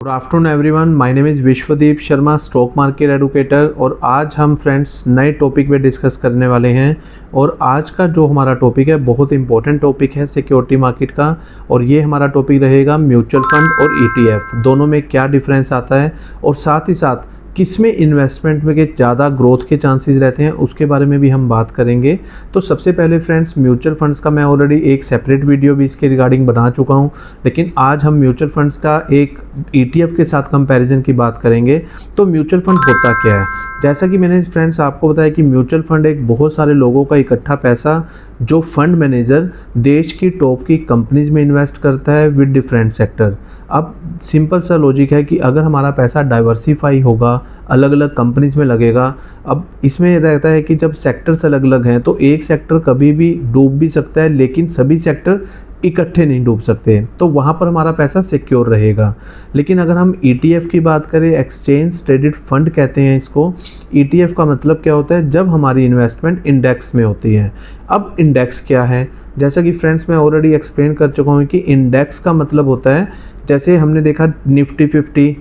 Good afternoon everyone, my name is Vishwadeep Sharma, stock market educator. और आज हम फ्रेंड्स नए टॉपिक पे डिस्कस करने वाले हैं। और आज का जो हमारा टॉपिक है बहुत इंपॉर्टेंट टॉपिक है सिक्योरिटी मार्केट का। और ये हमारा टॉपिक रहेगा म्यूचुअल फंड और ईटीएफ, दोनों में क्या डिफरेंस आता है और साथ ही साथ किस में इन्वेस्टमेंट में के ज़्यादा ग्रोथ के चांसेस रहते हैं उसके बारे में भी हम बात करेंगे। तो सबसे पहले फ्रेंड्स, म्यूचुअल फंड्स का मैं ऑलरेडी एक सेपरेट वीडियो भी इसके रिगार्डिंग बना चुका हूं, लेकिन आज हम म्यूचुअल फंड्स का एक ईटीएफ के साथ कंपैरिजन की बात करेंगे। तो म्यूचुअल फंड होता क्या है? जैसा कि मैंने फ्रेंड्स आपको बताया कि म्यूचुअल फंड एक बहुत सारे लोगों का इकट्ठा पैसा जो फंड मैनेजर देश की टॉप की कंपनीज में इन्वेस्ट करता है विद डिफरेंट सेक्टर। अब सिंपल सा लॉजिक है कि अगर हमारा पैसा डाइवर्सिफाई होगा, अलग अलग कंपनीज में लगेगा। अब इसमें रहता है कि जब सेक्टर्स अलग अलग हैं तो एक सेक्टर कभी भी डूब भी सकता है, लेकिन सभी सेक्टर इकट्ठे नहीं डूब सकते, तो वहाँ पर हमारा पैसा सिक्योर रहेगा। लेकिन अगर हम ईटीएफ की बात करें, एक्सचेंज ट्रेडेड फंड कहते हैं इसको। ईटीएफ का मतलब क्या होता है? जब हमारी इन्वेस्टमेंट इंडेक्स में होती है। अब इंडेक्स क्या है? जैसा कि फ्रेंड्स मैं ऑलरेडी एक्सप्लेन कर चुका हूँ कि इंडेक्स का मतलब होता है, जैसे हमने देखा निफ्टी 50,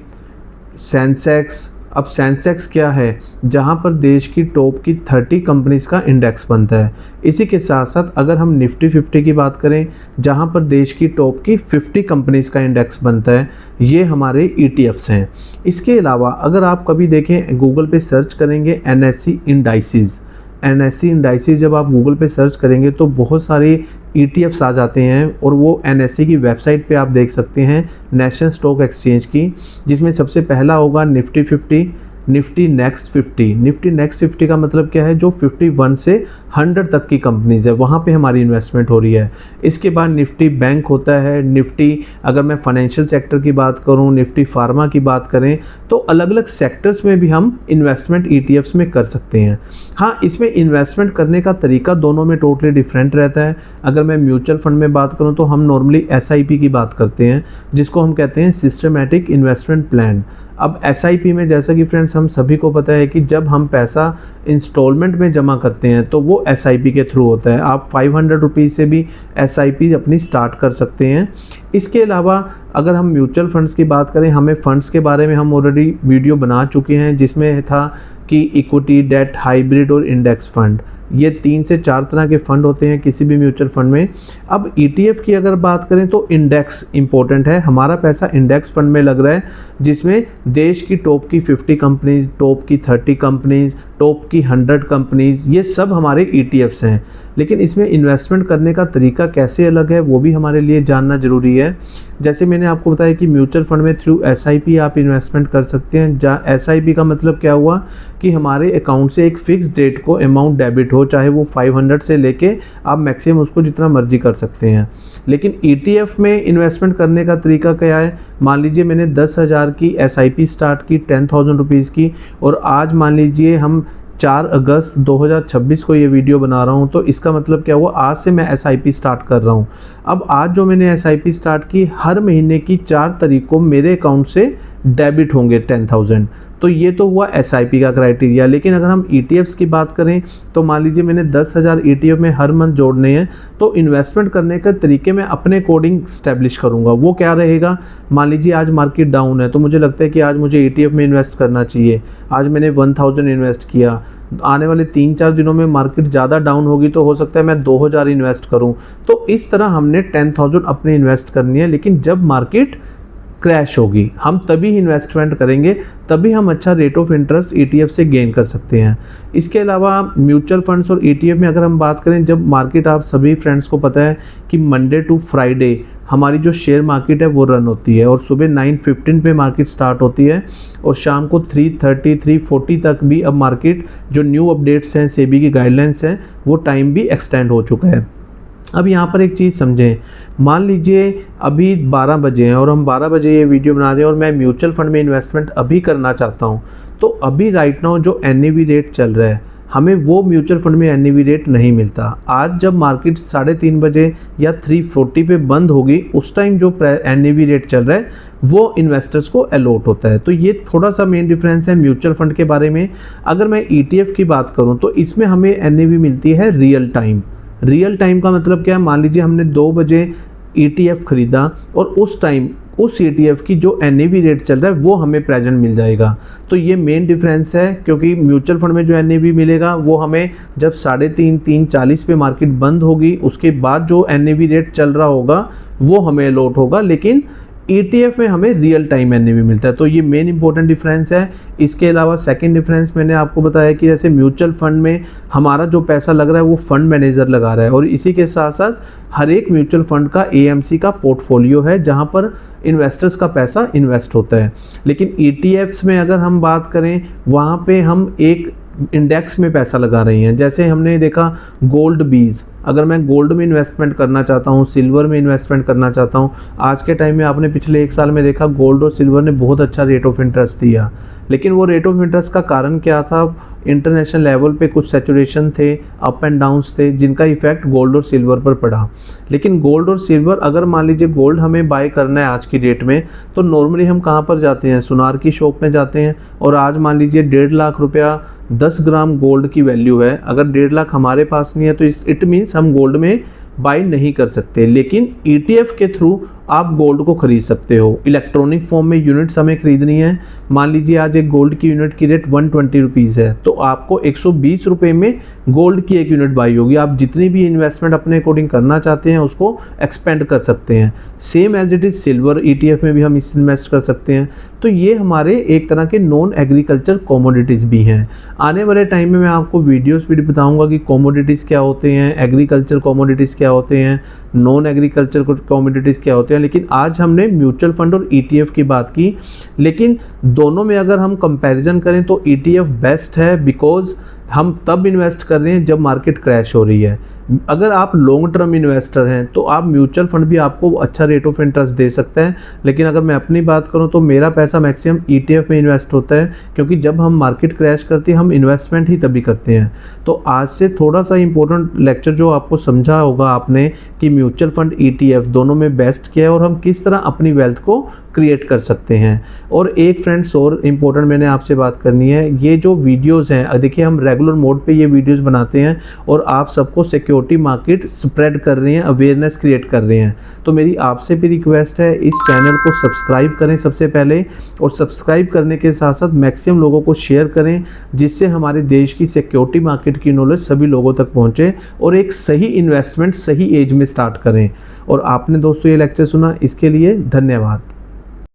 सेंसेक्स। अब सेंसेक्स क्या है? जहां पर देश की टॉप की 30 कंपनीज का इंडेक्स बनता है। इसी के साथ साथ अगर हम निफ्टी 50 की बात करें, जहां पर देश की टॉप की 50 कंपनीज का इंडेक्स बनता है, ये हमारे ईटीएफ्स हैं। इसके अलावा अगर आप कभी देखें, गूगल पे सर्च करेंगे एनएससी इंडाइसिस, एनएससी इंडाइसिस जब आप गूगल पे सर्च करेंगे तो बहुत सारे ईटीएफ्स आ जाते हैं। और वो एनएससी की वेबसाइट पे आप देख सकते हैं, नेशनल स्टॉक एक्सचेंज की, जिसमें सबसे पहला होगा Nifty 50, Nifty next 50। Nifty next 50 का मतलब क्या है? जो 51 से 100 तक की कंपनीज है वहाँ पे हमारी इन्वेस्टमेंट हो रही है। इसके बाद निफ्टी बैंक होता है, निफ्टी, अगर मैं फाइनेंशियल सेक्टर की बात करूँ, निफ्टी फार्मा की बात करें, तो अलग अलग सेक्टर्स में भी हम इन्वेस्टमेंट ईटीएफ्स में कर सकते हैं। हाँ, इसमें इन्वेस्टमेंट करने का तरीका दोनों में टोटली डिफरेंट रहता है। अगर मैं म्यूचुअल फंड में बात करूँ तो हम नॉर्मली एसआईपी की बात करते हैं, जिसको हम कहते हैं सिस्टमैटिक इन्वेस्टमेंट प्लान। अब एसआईपी में जैसा कि फ्रेंड्स हम सभी को पता है कि जब हम पैसा इंस्टॉलमेंट में जमा करते हैं तो वो एसआईपी के थ्रू होता है। आप 500 रुपीज़ से भी एसआईपी अपनी स्टार्ट कर सकते हैं। इसके अलावा अगर हम म्यूचुअल फंड्स की बात करें, हमें फ़ंड्स के बारे में हम ऑलरेडी वीडियो बना चुके हैं, जिसमें था कि इक्विटी, डेट, हाइब्रिड और इंडेक्स फंड, ये 3 से 4 तरह के फ़ंड होते हैं किसी भी म्यूचुअल फंड में। अब ईटीएफ की अगर बात करें तो इंडेक्स इंपॉर्टेंट है। हमारा पैसा इंडेक्स फंड में लग रहा है, जिसमें देश की टॉप की 50 कंपनीज, टॉप की 30 कंपनीज, टॉप की 100 कंपनीज, ये सब हमारे ईटीएफ्स हैं। लेकिन इसमें इन्वेस्टमेंट करने का तरीका कैसे अलग है वो भी हमारे लिए जानना ज़रूरी है। जैसे मैंने आपको बताया कि म्यूचुअल फंड में थ्रू एसआईपी आप इन्वेस्टमेंट कर सकते हैं। जहाँ एसआईपी का मतलब क्या हुआ कि हमारे अकाउंट से एक फ़िक्स डेट को अमाउंट डेबिट हो, चाहे वो 500 से लेके आप मैक्सिमम उसको जितना मर्जी कर सकते हैं। लेकिन ईटीएफ में इन्वेस्टमेंट करने का तरीका क्या है? मान लीजिए मैंने 10,000 की एसआईपी स्टार्ट की, 10,000 रुपीज़ की, और आज मान लीजिए हम 4 अगस्त 2026 को ये वीडियो बना रहा हूँ, तो इसका मतलब क्या हुआ? आज से मैं एसआईपी स्टार्ट कर रहा हूँ। अब आज जो मैंने एसआईपी स्टार्ट की, हर महीने की 4 तारीख को मेरे अकाउंट से डेबिट होंगे 10,000। तो ये तो हुआ एसआईपी का क्राइटेरिया। लेकिन अगर हम ईटीएफ्स की बात करें तो मान लीजिए मैंने 10,000 ईटीएफ में हर मंथ जोड़ने हैं, तो इन्वेस्टमेंट करने का तरीके मैं अपने अकॉर्डिंग स्टैब्लिश करूँगा। वो क्या रहेगा? मान लीजिए आज मार्केट डाउन है तो मुझे लगता है कि आज मुझे ईटीएफ में इन्वेस्ट करना चाहिए। आज मैंने 1000 इन्वेस्ट किया, आने वाले 3-4 दिनों में मार्केट ज़्यादा डाउन होगी तो हो सकता है मैं 2000 इन्वेस्ट करूं। तो इस तरह हमने 10,000 अपने इन्वेस्ट करनी है। लेकिन जब मार्केट क्रैश होगी हम तभी इन्वेस्टमेंट करेंगे, तभी हम अच्छा रेट ऑफ इंटरेस्ट ईटीएफ से गेन कर सकते हैं। इसके अलावा म्यूचुअल फंड्स और ईटीएफ में अगर हम बात करें, जब मार्केट, आप सभी फ्रेंड्स को पता है कि मंडे टू फ्राइडे हमारी जो शेयर मार्केट है वो रन होती है, और सुबह 9:15 पे मार्केट स्टार्ट होती है और शाम को 3:30, 3:40 तक भी अब मार्केट, जो न्यू अपडेट्स हैं, सेबी की गाइडलाइंस हैं, वो टाइम भी एक्सटेंड हो चुका है। अब यहाँ पर एक चीज़ समझें, मान लीजिए अभी 12 बजे हैं और हम 12 बजे ये वीडियो बना रहे हैं और मैं म्यूचुअल फंड में इन्वेस्टमेंट अभी करना चाहता हूँ, तो अभी राइट नाउ जो एनएवी रेट चल रहा है, हमें वो म्यूचुअल फंड में एनएवी रेट नहीं मिलता। आज जब मार्केट 3:30 बजे या 3:40 पे बंद होगी, उस टाइम जो एनएवी रेट चल रहा है वो इन्वेस्टर्स को अलॉट होता है। तो ये थोड़ा सा मेन डिफरेंस है म्यूचुअल फंड के बारे में। अगर मैं ईटीएफ की बात करूँ तो इसमें हमें एनएवी मिलती है रियल टाइम। रियल टाइम का मतलब क्या है? मान लीजिए हमने 2 बजे ईटीएफ खरीदा और उस टाइम उस ETF की जो NAV रेट चल रहा है वो हमें प्रेजेंट मिल जाएगा। तो ये मेन डिफरेंस है, क्योंकि म्यूचुअल फंड में जो NAV मिलेगा वो हमें जब 3.5-3.40 पे मार्केट बंद होगी उसके बाद जो NAV रेट चल रहा होगा वो हमें अलॉट होगा, लेकिन ETF में हमें रियल टाइम NAV मिलता है। तो ये मेन इंपॉर्टेंट डिफरेंस है। इसके अलावा सेकंड डिफरेंस मैंने आपको बताया कि जैसे म्यूचुअल फंड में हमारा जो पैसा लग रहा है वो फंड मैनेजर लगा रहा है, और इसी के साथ साथ हर एक म्यूचुअल फंड का AMC का पोर्टफोलियो है जहां पर इन्वेस्टर्स का पैसा इन्वेस्ट होता है। लेकिन ETFs में अगर हम बात करें वहाँ पे हम एक इंडेक्स में पैसा लगा रही हैं। जैसे हमने देखा गोल्ड बीज, अगर मैं गोल्ड में इन्वेस्टमेंट करना चाहता हूँ, सिल्वर में इन्वेस्टमेंट करना चाहता हूँ, आज के टाइम में आपने पिछले 1 साल में देखा गोल्ड और सिल्वर ने बहुत अच्छा रेट ऑफ इंटरेस्ट दिया। लेकिन वो रेट ऑफ इंटरेस्ट का कारण क्या था? इंटरनेशनल लेवल पे कुछ सैचुरेशन थे, अप एंड डाउन्स थे, जिनका इफेक्ट गोल्ड और सिल्वर पर पड़ा। लेकिन गोल्ड और सिल्वर, अगर मान लीजिए गोल्ड हमें बाय करना है आज की डेट में, तो नॉर्मली हम कहाँ पर जाते हैं? सुनार की शॉप में जाते हैं। और आज मान लीजिए 1.5 लाख रुपया 10 ग्राम गोल्ड की वैल्यू है। अगर 1.5 लाख हमारे पास नहीं है तो इट मीन्स हम गोल्ड में बाय नहीं कर सकते। लेकिन ETF के थ्रू आप गोल्ड को खरीद सकते हो। इलेक्ट्रॉनिक फॉर्म में यूनिट्स हमें खरीदनी है। मान लीजिए आज एक गोल्ड की यूनिट की रेट 120 रुपीज़ है, तो आपको 120 रुपये में गोल्ड की एक यूनिट बाई होगी। आप जितनी भी इन्वेस्टमेंट अपने अकॉर्डिंग करना चाहते हैं उसको एक्सपेंड कर सकते हैं। Same as it is silver ETF में भी हम इन्वेस्ट कर सकते हैं। तो ये हमारे एक तरह के नॉन एग्रीकल्चर कमोडिटीज़ भी हैं। आने वाले टाइम में मैं आपको वीडियोस भी बताऊंगा कि कमोडिटीज़ क्या होते हैं, एग्रीकल्चर कमोडिटीज़ क्या होते हैं, नॉन एग्रीकल्चर कमोडिटीज़ क्या होते हैं। लेकिन आज हमने म्यूचुअल फंड और ETF की बात की। लेकिन दोनों में अगर हम कंपैरिजन करें तो ETF बेस्ट है, बिकॉज हम तब इन्वेस्ट कर रहे हैं जब मार्केट क्रैश हो रही है। अगर आप लॉन्ग टर्म इन्वेस्टर हैं तो आप म्यूचुअल फंड भी आपको अच्छा रेट ऑफ इंटरेस्ट दे सकता है। लेकिन अगर मैं अपनी बात करूं तो मेरा पैसा मैक्सिमम ETF में इन्वेस्ट होता है, क्योंकि जब हम मार्केट क्रैश करती है हम इन्वेस्टमेंट ही तभी करते हैं। तो आज से थोड़ा सा इंपॉर्टेंट लेक्चर जो आपको समझा होगा आपने कि म्यूचुअल फंड ETF दोनों में बेस्ट क्या है और हम किस तरह अपनी वेल्थ को क्रिएट कर सकते हैं। और एक फ्रेंड्स और इम्पोर्टेंट मैंने आपसे बात करनी है, ये जो वीडियोस हैं, देखिए हम रेगुलर मोड पे ये वीडियोस बनाते हैं और आप सबको सिक्योरिटी मार्केट स्प्रेड कर रहे हैं, अवेयरनेस क्रिएट कर रहे हैं। तो मेरी आपसे भी रिक्वेस्ट है, इस चैनल को सब्सक्राइब करें सबसे पहले, और सब्सक्राइब करने के साथ साथ मैक्सिमम लोगों को शेयर करें, जिससे हमारे देश की सिक्योरिटी मार्केट की नॉलेज सभी लोगों तक पहुँचे और एक सही इन्वेस्टमेंट सही एज में स्टार्ट करें। और आपने दोस्तों ये लेक्चर सुना, इसके लिए धन्यवाद।